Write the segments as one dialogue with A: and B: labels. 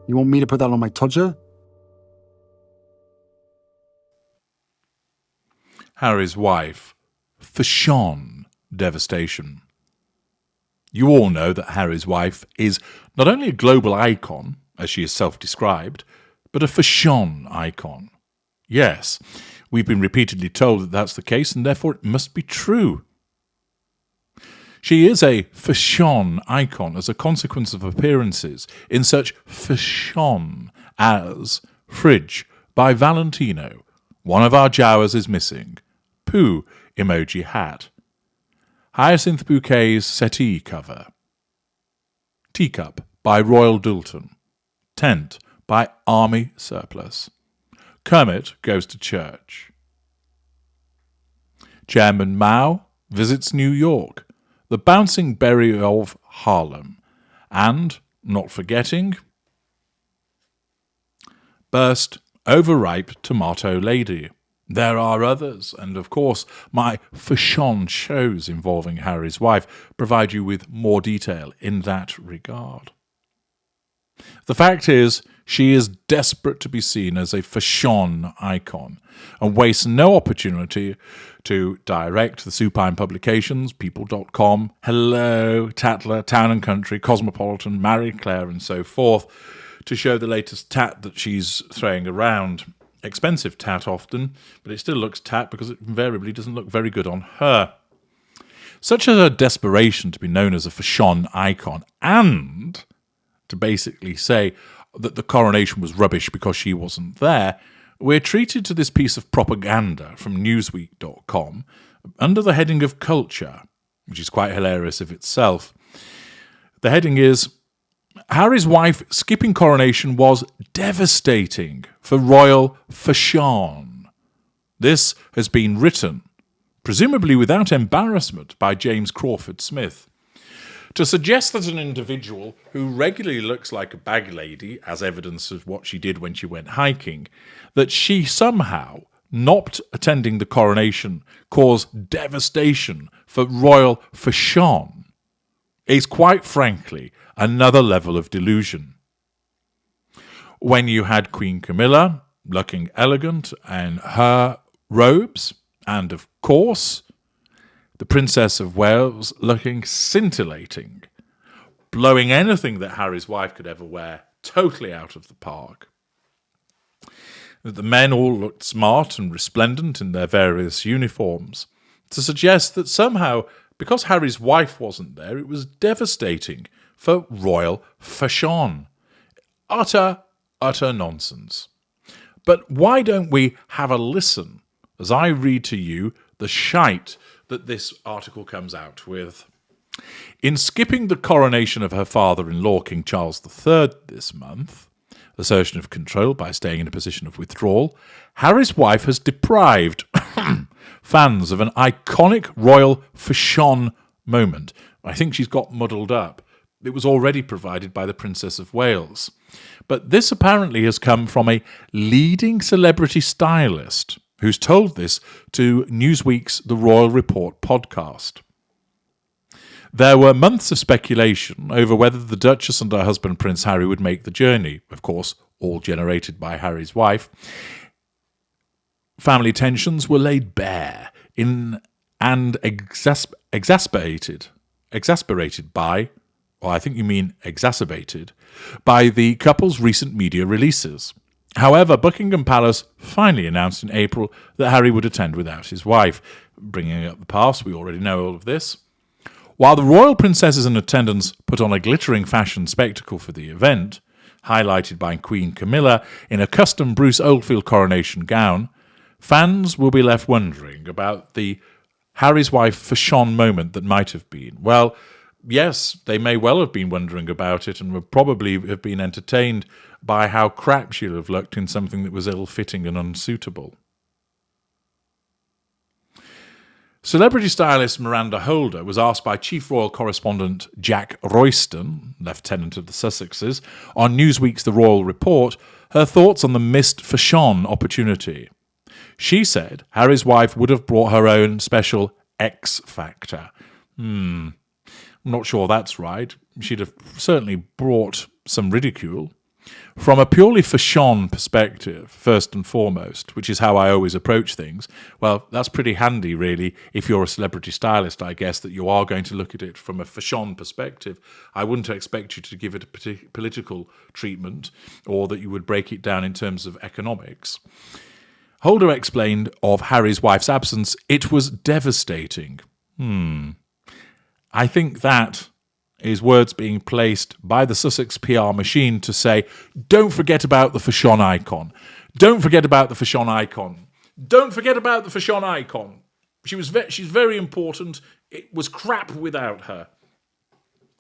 A: You want me to put that on my todger?
B: Harry's wife, Fash-Onn, Devastation. You all know that Harry's wife is not only a global icon, as she is self-described, but a Fash-Onn icon. Yes, we've been repeatedly told that that's the case, and therefore it must be true. She is a Fash-Onn icon as a consequence of appearances in such Fash-Onn as Fridge by Valentino, One of Our Jowers is Missing, Pooh emoji hat, Hyacinth Bouquet's settee cover, Teacup by Royal Doulton, Tent by Army Surplus, Kermit Goes to Church, Chairman Mao Visits New York, The Bouncing Berry of Harlem, and, not forgetting, Burst Overripe Tomato Lady. There are others, and of course my Fash-Onn shows involving Harry's wife provide you with more detail in that regard. The fact is, she is desperate to be seen as a Fash-Onn icon and wastes no opportunity to direct the supine publications, People.com, Hello, Tatler, Town and Country, Cosmopolitan, Marie Claire and so forth to show the latest tat that she's throwing around. Expensive tat often, but it still looks tat because it invariably doesn't look very good on her. Such as her desperation to be known as a Fash-Onn icon and to basically say that the coronation was rubbish because she wasn't there, we're treated to this piece of propaganda from Newsweek.com under the heading of culture, which is quite hilarious of itself. The heading is, Harry's wife skipping coronation was devastating for royal Fash-Onn. This has been written, presumably without embarrassment, by James Crawford Smith. To suggest that an individual who regularly looks like a bag lady, as evidence of what she did when she went hiking, that she somehow, not attending the coronation, caused devastation for royal Fash-Onn, is quite frankly another level of delusion. When you had Queen Camilla looking elegant in her robes, and of course the Princess of Wales looking scintillating, blowing anything that Harry's wife could ever wear totally out of the park. The men all looked smart and resplendent in their various uniforms, to suggest that somehow, because Harry's wife wasn't there, it was devastating for royal Fash-Onn. Utter nonsense. But why don't we have a listen as I read to you the shite that this article comes out with. In skipping the coronation of her father-in-law, King Charles III, this month, assertion of control by staying in a position of withdrawal, Harry's wife has deprived fans of an iconic royal Fash-Onn moment. I think she's got muddled up. It was already provided by the Princess of Wales. But this apparently has come from a leading celebrity stylist who's told this to Newsweek's The Royal Report podcast. There were months of speculation over whether the Duchess and her husband Prince Harry would make the journey, of course, all generated by Harry's wife. Family tensions were laid bare and exasperated by, or I think you mean exacerbated, by the couple's recent media releases. However, Buckingham Palace finally announced in April that Harry would attend without his wife. Bringing up the past, we already know all of this. While the royal princesses in attendance put on a glittering fashion spectacle for the event, highlighted by Queen Camilla in a custom Bruce Oldfield coronation gown, fans will be left wondering about the Harry's wife Fash-Onn moment that might have been. Well, yes, they may well have been wondering about it and would probably have been entertained by how crap she'll have looked in something that was ill-fitting and unsuitable. Celebrity stylist Miranda Holder was asked by Chief Royal Correspondent Jack Royston, Lieutenant of the Sussexes, on Newsweek's The Royal Report, her thoughts on the missed Fash-Onn opportunity. She said Harry's wife would have brought her own special X factor. I'm not sure that's right. She'd have certainly brought some ridicule. From a purely Fash-Onn perspective, first and foremost, which is how I always approach things, well, that's pretty handy, really, if you're a celebrity stylist, I guess, that you are going to look at it from a Fash-Onn perspective. I wouldn't expect you to give it a political treatment, or that you would break it down in terms of economics. Holder explained of Harry's wife's absence, it was devastating. I think that is words being placed by the Sussex PR machine to say, don't forget about the Fash-Onn icon. Don't forget about the Fash-Onn icon. Don't forget about the Fash-Onn icon. She's very important. It was crap without her.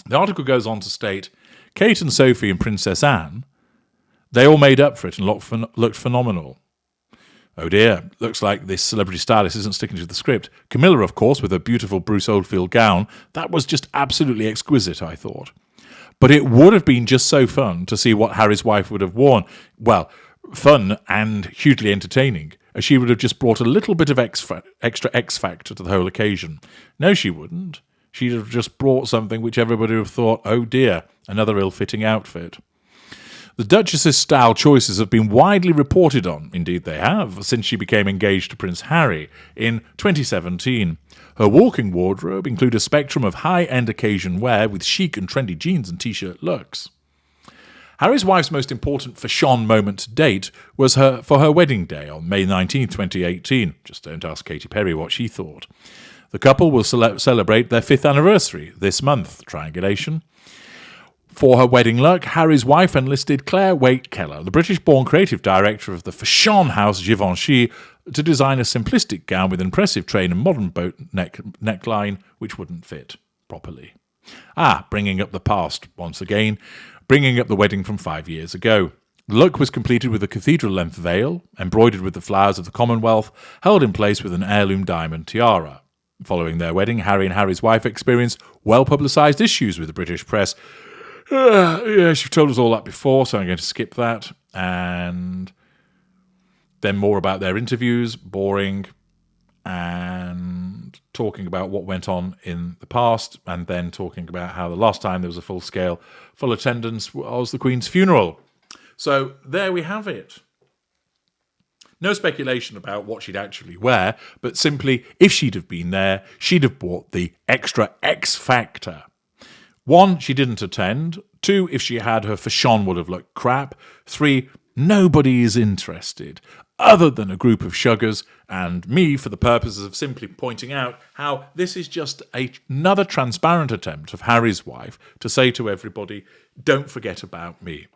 B: The article goes on to state, Kate and Sophie and Princess Anne, they all made up for it and looked phenomenal. Oh dear, looks like this celebrity stylist isn't sticking to the script. Camilla, of course, with her beautiful Bruce Oldfield gown, that was just absolutely exquisite, I thought. But it would have been just so fun to see what Harry's wife would have worn. Well, fun and hugely entertaining, as she would have just brought a little bit of extra X factor to the whole occasion. No, she wouldn't. She'd have just brought something which everybody would have thought, oh dear, another ill-fitting outfit. The Duchess's style choices have been widely reported on, indeed they have, since she became engaged to Prince Harry in 2017. Her walking wardrobe includes a spectrum of high-end occasion wear with chic and trendy jeans and t-shirt looks. Harry's wife's most important Fash-Onn moment to date was for her wedding day on May 19, 2018. Just don't ask Katy Perry what she thought. The couple will celebrate their 5th anniversary this month, triangulation. For her wedding look, Harry's wife enlisted Claire Waite-Keller, the British-born creative director of the Fash-Onn house Givenchy, to design a simplistic gown with impressive train and modern boat neckline, which wouldn't fit properly. Bringing up the past once again, bringing up the wedding from 5 years ago. The look was completed with a cathedral-length veil, embroidered with the flowers of the Commonwealth, held in place with an heirloom diamond tiara. Following their wedding, Harry and Harry's wife experienced well-publicised issues with the British press. Yes, you've told us all that before, so I'm going to skip that. And then more about their interviews, boring, and talking about what went on in the past, and then talking about how the last time there was a full attendance was the Queen's funeral. So there we have it. No speculation about what she'd actually wear, but simply, if she'd have been there, she'd have brought the extra X factor. 1, she didn't attend. 2, if she had, her Fash-Onn would have looked crap. 3, nobody is interested, other than a group of shuggers and me, for the purposes of simply pointing out how this is just another transparent attempt of Harry's wife to say to everybody, don't forget about me.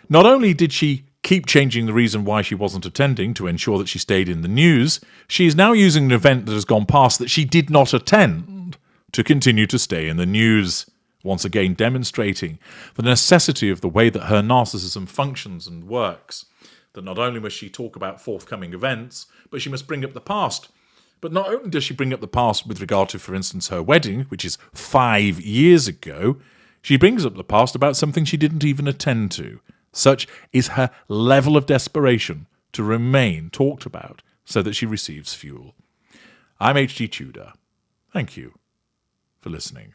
B: Not only did she keep changing the reason why she wasn't attending to ensure that she stayed in the news, she is now using an event that has gone past that she did not attend to continue to stay in the news, once again demonstrating the necessity of the way that her narcissism functions and works. That not only must she talk about forthcoming events, but she must bring up the past. But not only does she bring up the past with regard to, for instance, her wedding, which is 5 years ago, she brings up the past about something she didn't even attend to. Such is her level of desperation to remain talked about so that she receives fuel. I'm H.G. Tudor. Thank you for listening.